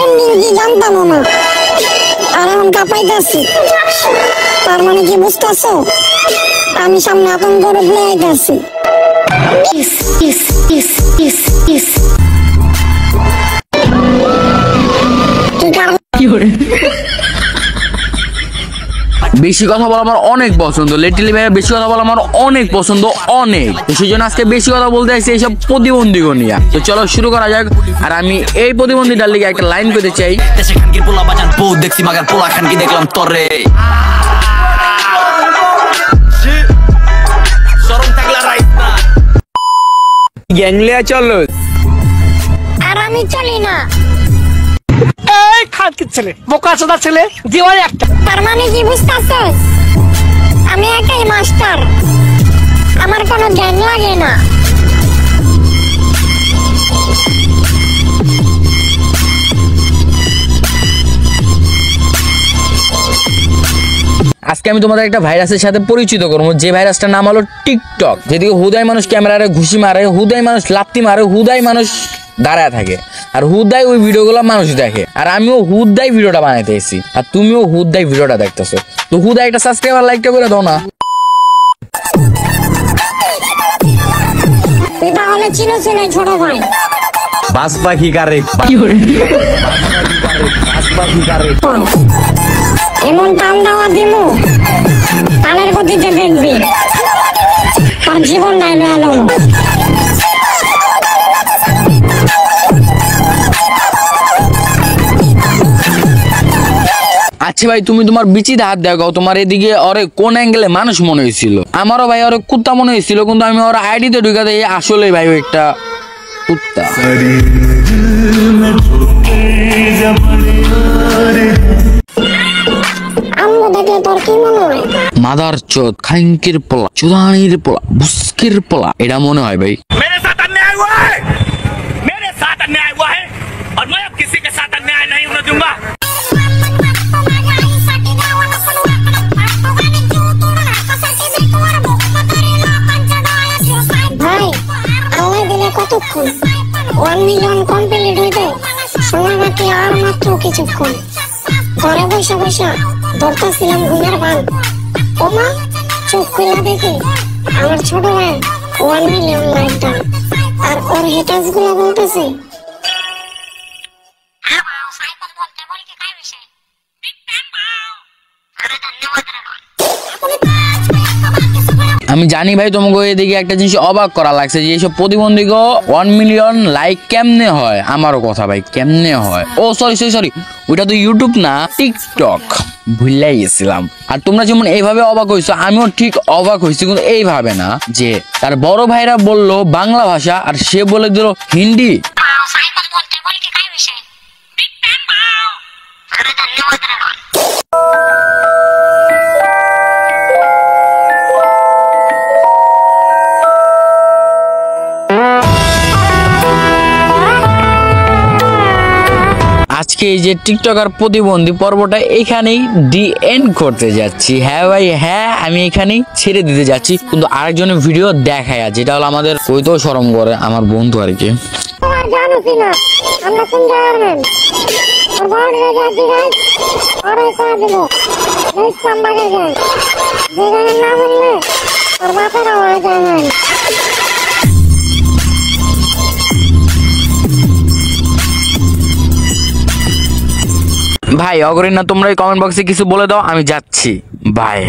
Trending কি জানতাম না, আর এখন কাঁপাইতেছি। তার মানে কি বুঝতেছো, আমি সামনে আতঙ্ক রূপ নিয়ে আইতেছি। বেশি কথা বলা আমার অনেক পছন্দ, লিটলি ভাইয়া বেশি কথা বলা আমার অনেক পছন্দ, অনেক। তো সেই জন্য আজকে বেশি কথা বলতে আসছি এইসব প্রতিবন্ধীকে নিয়ে। তো চলো শুরু করা যাক। আর আমি এই প্রতিবন্ধীটার লিগে একটা লাইন করতে চাই। গ্যাংলিয়া চলো, আর আমি চলি না। এই খানকির ছেলে, বোকাচোদা ছেলে, দিওয়াই একটা। তার মানে কি বুঝতেছস, আমি একাই মাস্টার, আমার কোনো জ্ঞান লাগে না। আজকে আমি তোমাদের একটা ভাইরাসের সাথে পরিচিত করবো, যে ভাইরাসটার নাম হলো টিকটক। যেদিকে হুদাই মানুষ ক্যামেরারে ঘুষি মারে, হুদাই মানুষ লাত্তি মারে, হুদাই মানুষ দাঁড়ায় থাকে, আর হুদাই ওই ভিডিওগুলো মানুষ দেখে। আর আমিও হুদাই ভিডিওটা বানাইতে এসেছি, আর তুমিও হুদাই ভিডিওটা দেখতেছো। তো হুদাই একটা সাবস্ক্রাইবার লাইকটা করে দাও না। এটা হলো চিরচেনা ছোট ভাই। বাস পাখি কারে এমন টান দেওয়া দিমু, টানের গতিতে দেখবি তার জীবন নাইলে আলো। আচ্ছা ভাই, তুমি তোমার বিচিতে হাত দেখাও, তোমার এদিকে ওরে কোন অ্যাঙ্গেলে মানুষ মনে হয়েছিল? আমারও ভাই ওরে কুত্তা মনে হয়েছিল, কিন্তু আমি ওর আইডিতে ঢুকে দেই আসলে ভাই ও একটা কুত্তা। আম্মু দেখলে তোর কি মনে হয়? মাদার চোদ, খাইঙ্কির পোলা, চুদানির পোলা, বুস্কির পোলা, এটা মনে হয় ভাই। मेरे साथ अन्याय हुआ है, मेरे साथ अन्याय हुआ है, और मैं अब किसी के साथ अन्याय नहीं होने दूंगा। ভাই আল্লাহ দিলে কতক্ষণ, 1 মিলিয়ন কমপ্লিট হইতে সময় বাকি আর মাত্র কিছুক্ষণ। ঘরে বসে বসে ধরতেছিলাম ঘুমের ভান, ওমা চোখ খুলে দেখি আমার ছোট ভাই 1 মিলিয়ন লাইক ডান। আর ওর হেটার্স গুলো বলতেছে, আমি জানি ভাই তোমাকে এদিকে একটা জিনিস অবাক করা লাগছে, যে এইসব প্রতিবন্ধীকে 1 মিলিয়ন লাইক কেমনে হয়। আমারও কথা ভাই, কেমনে হয়? ও সরি সরি সরি, ওইটা তো ইউটিউব না, টিকটক, ভুললাই গেছিলাম। আর তোমরা যেমন এইভাবে অবাক হইছো, আমিও ঠিক অবাক হয়েছি, কিন্তু এইভাবে না যে তার বড় ভাইরা বললো বাংলা ভাষা আর সে বলে দিল হিন্দি। আজকে এই যে টিকটকার প্রতিবন্ধী পর্বটা এখানেই দি এন্ড করতে যাচ্ছি। হ্যাঁ ভাই হ্যাঁ, আমি এখানেই ছেড়ে দিতে যাচ্ছি, কিন্তু আরেকজনের ভিডিও দেখায়, যেটা হলো আমাদের কইতেও শরম করে আমার বন্ধু আর কি। জানো কিনা আমরা কোন জায়গার ম্যান, ওর বাড়ি যাচ্ছি গাই, আরে করে দিব দেখতাম বাগে যায়, যে গানের নাম বললে ওর বাপের আওয়াজ যায় না। ভাই অগ্রিনা, তোমরা কমেন্ট বক্সে কিছু বলে দাও, আমি যাচ্ছি, বাই।